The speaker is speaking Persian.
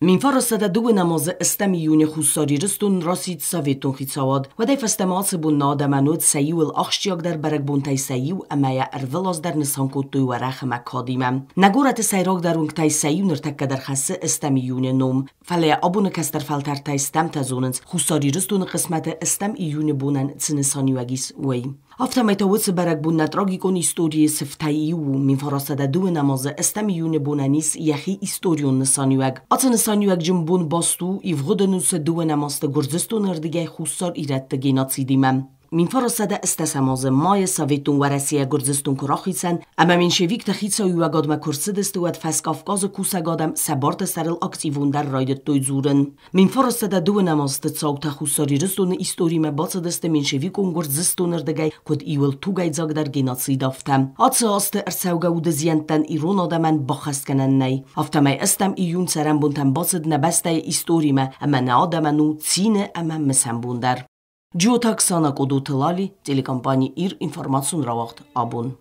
Min farostade due namazı istemi yuni xussariristun rasid savetun xitsawad و دی فستماس بون نادمانود سیو الاخشیاگ در برگ بون تای سیو امایا ارولوز در نسان کتوی و رخ مکادیمم نگورت سیراگ در اونگ تای سیو نرتک در خسه استمی یونی نوم فلی ابون کستر فلتر تای استم تزوننز خussariristun قسمت استم یونی بونن تنسانیوگیس وی افتم ایتاوز برگ بون ندراگی کن استوری سفتایی و من فرستاده دو نماز استم یونی بوننیس یخی استوریون نسانیوگ سانیوگ جنبون باستو ایفغدنوس دو نماست گرزستون اردگه خوصار ایرد گینات دیمم. من فرستاده استسماز مای سویتون و رسیه گرزستون کراخیسن اما من شویک تخیصا یوگاد ما کرسدست و فسک افغاز کوسگادم سبارت سرل اکتیوون در رایدت توی زورن. من فرستاده دو نماست تساو تخوصاریرستون ایستوری ما باصدست من شویکون گرزستون اردگه کد ایول تو گایزاگ در گینات دافتم. آتسا است ارساوگا و دزینتن ایرون آدمن بخست کنن نی. افتمای استم ایون سرم بونتن باصد نبسته ایستوری ما اما نادمنو تینه اما مسم بوندر. Джиотак сана кодотылали телекомпания ир информацион равахт абун.